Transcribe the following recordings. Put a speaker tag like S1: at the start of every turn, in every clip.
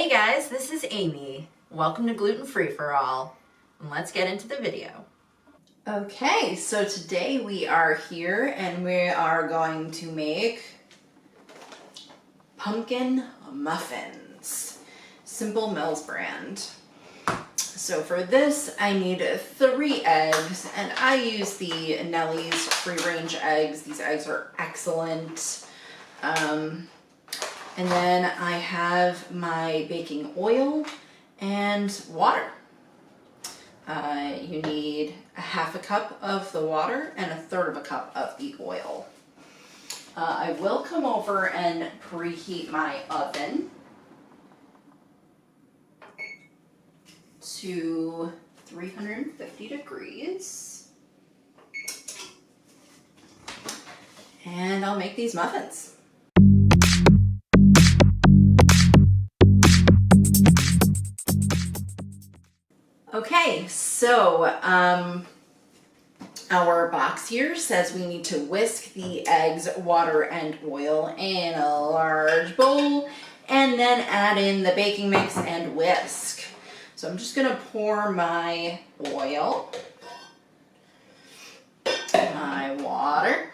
S1: Hey guys, this is Amy. Welcome to Gluten Free for All. And let's get into the video. Okay, so today we are here and we are going to make pumpkin muffins. Simple Mills brand. So for this I need 3 eggs, and I use the Nellie's free range eggs. These eggs are excellent. And then I have my baking oil and water. You need a 1/2 cup of the water and 1/3 cup of the oil. I will come over and preheat my oven to 350 degrees. And I'll make these muffins. Okay, so our box here says we need to whisk the eggs, water, and oil in a large bowl and then add in the baking mix and whisk. So I'm just going to pour my oil, my water,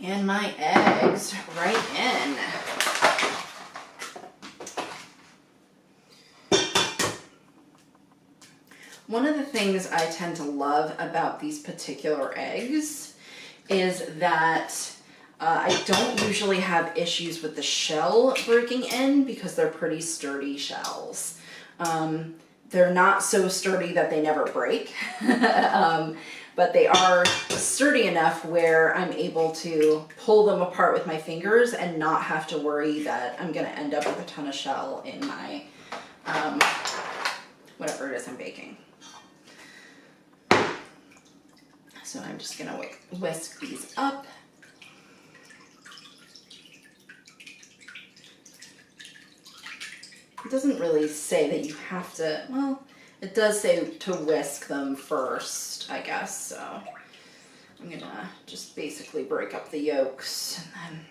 S1: and my eggs right in. One of the things I tend to love about these particular eggs is that I don't usually have issues with the shell breaking in because they're pretty sturdy shells. They're not so sturdy that they never break, but they are sturdy enough where I'm able to pull them apart with my fingers and not have to worry that I'm going to end up with a ton of shell in my whatever it is I'm baking. So I'm just going to whisk these up. It doesn't really say that you have to, well, it does say to whisk them first, I guess. So I'm going to just basically break up the yolks and then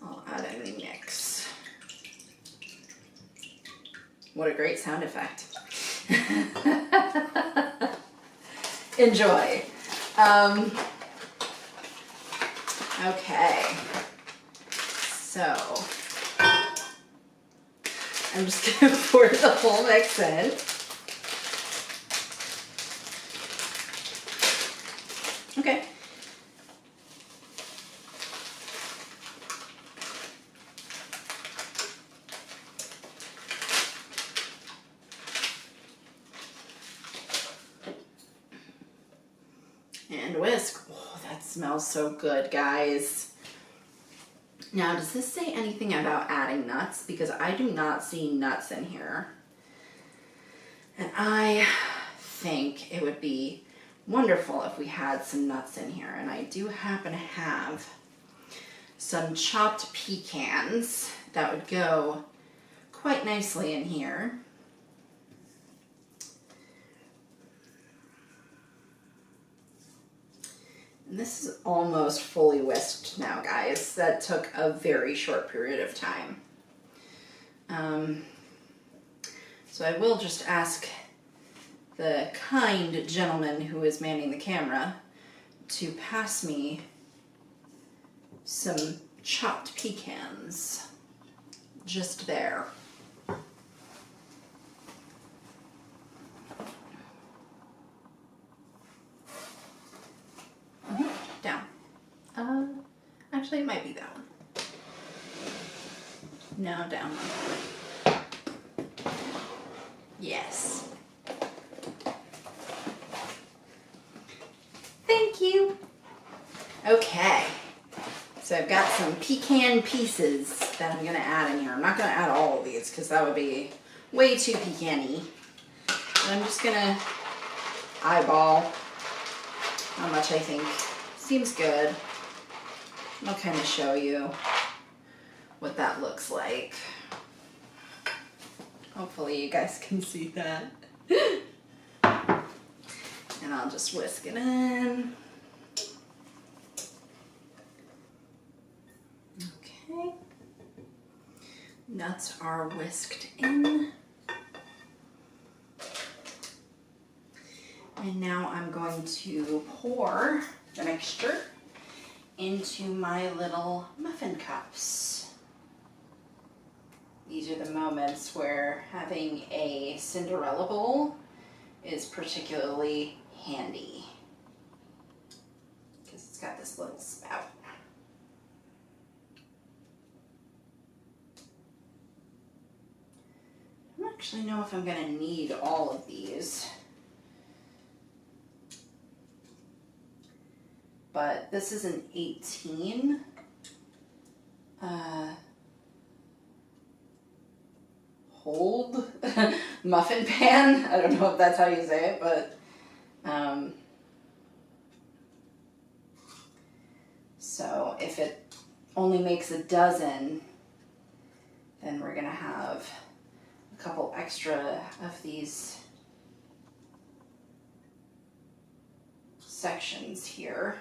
S1: I'll add in the mix. What a great sound effect. Enjoy. Okay, so I'm just going to pour the whole mix in. Okay. And whisk. Oh, that smells so good, guys. Now, does this say anything about adding nuts? Because I do not see nuts in here. And I think it would be wonderful if we had some nuts in here. And I do happen to have some chopped pecans that would go quite nicely in here. And this is almost fully whisked now, guys. That took a very short period of time. So I will just ask the kind gentleman who is manning the camera to pass me some chopped pecans just there. Down. Actually, it might be that one. No, down. Yes. Thank you. Okay. So I've got some pecan pieces that I'm going to add in here. I'm not going to add all of these because that would be way too pecan-y. I'm just going to eyeball how much I think seems good. I'll kind of show you what that looks like. Hopefully you guys can see that. And I'll just whisk it in. Okay. Nuts are whisked in. And now I'm going to pour the mixture into my little muffin cups. These are the moments where having a Cinderella bowl is particularly handy because it's got this little spout. I don't actually know if I'm going to need all of these, but this is an 18 hold muffin pan. I don't know if that's how you say it, but so if it only makes a dozen, then we're gonna have a couple extra of these sections here.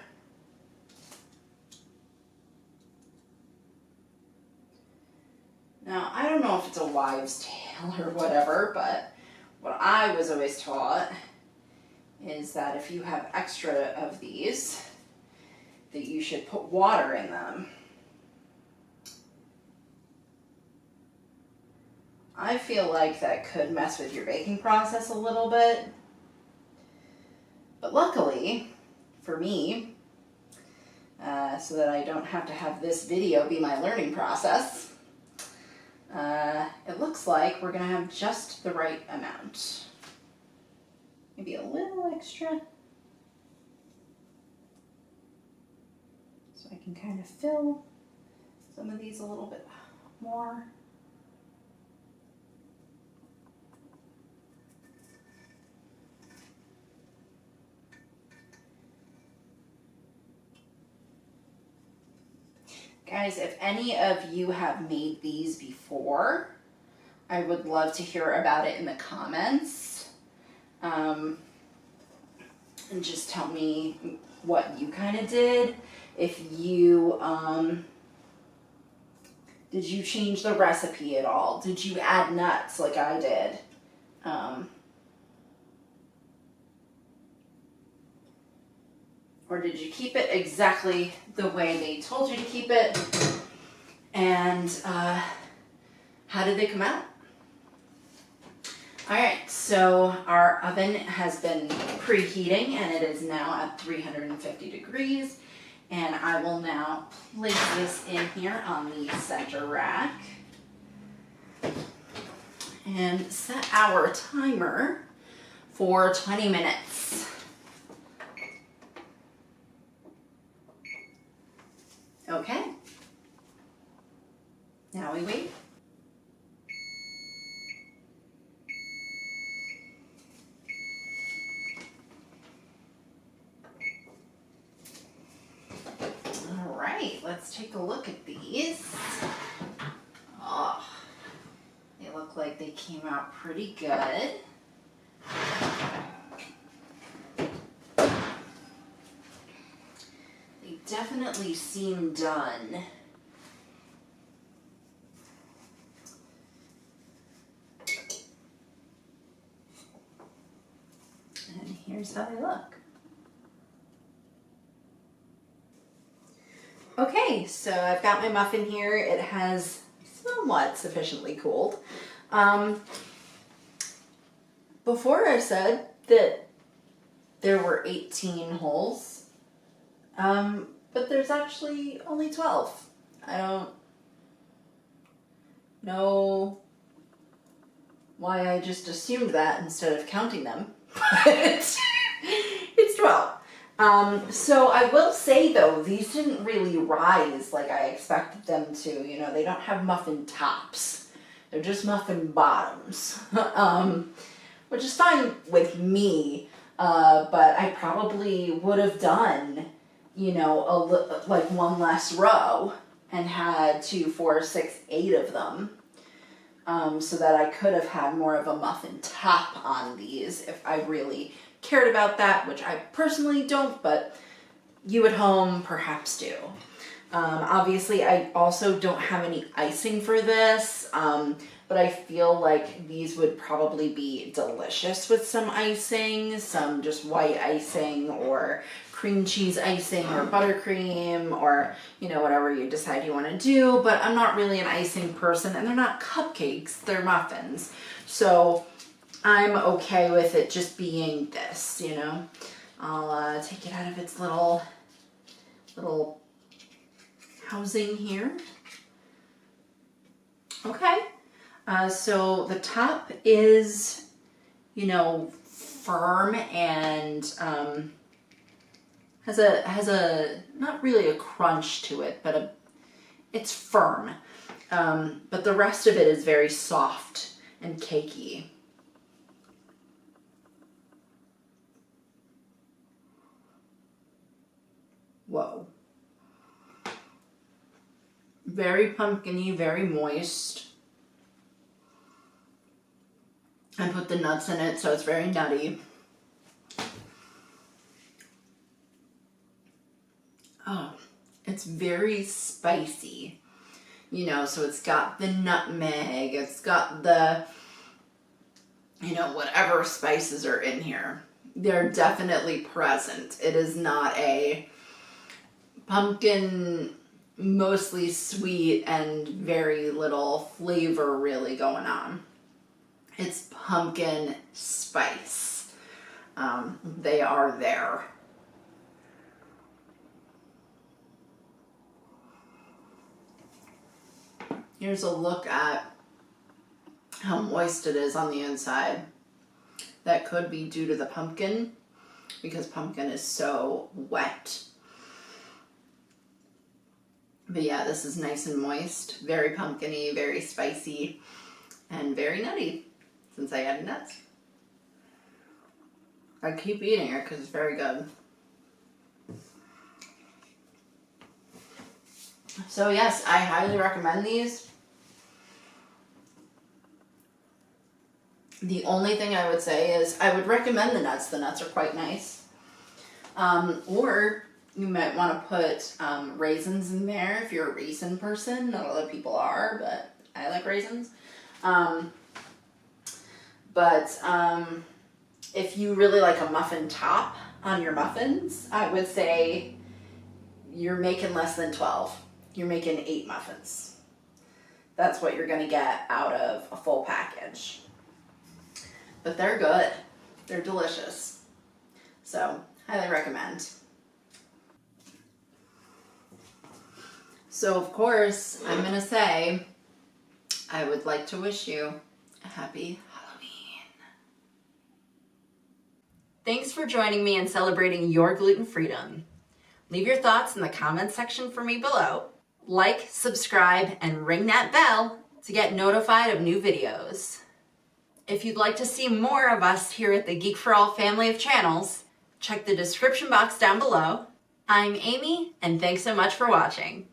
S1: Now, I don't know if it's a wives' tale or whatever, but what I was always taught is that if you have extra of these, that you should put water in them. I feel like that could mess with your baking process a little bit, but luckily for me, so that I don't have to have this video be my learning process, it looks like we're going to have just the right amount. Maybe a little extra. So I can kind of fill some of these a little bit more. Guys, if any of you have made these before, I would love to hear about it in the comments. And just tell me what you kind of did. If you, did you change the recipe at all? Did you add nuts like I did? Or did you keep it exactly the way they told you to keep it? And how did they come out? All right, so our oven has been preheating and it is now at 350 degrees. And I will now place this in here on the center rack and set our timer for 20 minutes. Okay, now we wait. All right, let's take a look at these. Oh, they look like they came out pretty good. Definitely seem done. And here's how they look. Okay, so I've got my muffin here. It has somewhat sufficiently cooled. Before I said that there were 18 holes. But there's actually only 12. I don't know why I just assumed that instead of counting them, but it's 12. So I will say though, these didn't really rise like I expected them to. You know, they don't have muffin tops. They're just muffin bottoms, which is fine with me, but I probably would have done, you know, like one less row and had 2, 4, 6, 8 of them, so that I could have had more of a muffin top on these if I really cared about that, which I personally don't, but you at home perhaps do. Obviously, I also don't have any icing for this, but I feel like these would probably be delicious with some icing, some just white icing or cream cheese icing or buttercream or, you know, whatever you decide you want to do. But I'm not really an icing person, and they're not cupcakes, they're muffins. So I'm okay with it just being this, you know. I'll take it out of its little housing here. Okay, so the top is, you know, firm and has a not really a crunch to it, but it's firm. But the rest of it is very soft and cakey. Whoa. Very pumpkin-y, very moist. I put the nuts in it, so it's very nutty. Oh, it's very spicy. You know, so it's got the nutmeg, it's got the, you know, whatever spices are in here. They're definitely present. It is not a pumpkin, mostly sweet and very little flavor really going on. It's pumpkin spice. They are there. Here's a look at how moist it is on the inside. That could be due to the pumpkin, because pumpkin is so wet. But yeah, this is nice and moist, very pumpkin-y, very spicy, and very nutty, since I added nuts. I keep eating it because it's very good. So yes, I highly recommend these. The only thing I would say is I would recommend the nuts. The nuts are quite nice. Or you might want to put raisins in there if you're a raisin person. Not a lot of people are, but I like raisins. If you really like a muffin top on your muffins, I would say you're making less than 12. You're making 8 muffins. That's what you're going to get out of a full package. But they're good. They're delicious. So, highly recommend. So, of course, I'm going to say, I would like to wish you a happy Halloween. Thanks for joining me in celebrating your gluten freedom. Leave your thoughts in the comments section for me below. Like, subscribe, and ring that bell to get notified of new videos. If you'd like to see more of us here at the Geek for All family of channels, check the description box down below. I'm Amy, and thanks so much for watching.